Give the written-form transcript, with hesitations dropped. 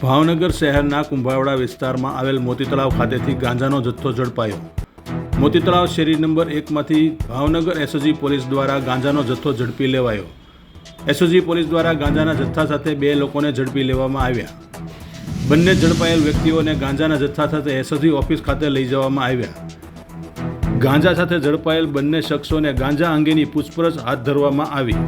ભાવનગર શહેરના કુંભાવડા વિસ્તારમાં આવેલ મોતી તળાવ ખાતેથી ગાંજાનો જથ્થો ઝડપાયો। મોતી તળાવ શેરી નંબર 1માંથી ભાવનગર એસઓજી પોલીસ દ્વારા ગાંજાનો જથ્થો ઝડપી લેવાયો। એસઓજી પોલીસ દ્વારા ગાંજાના જથ્થા સાથે 2 લોકોને ઝડપી લેવામાં આવ્યા। બંને ઝડપાયેલ વ્યક્તિઓને ગાંજાના જથ્થા સાથે એસઓજી ઓફિસ ખાતે લઈ જવામાં આવ્યા। ગાંજા સાથે ઝડપાયેલ બંને શખ્સોને ગાંજા અંગેની પૂછપરછ હાથ ધરવામાં આવી।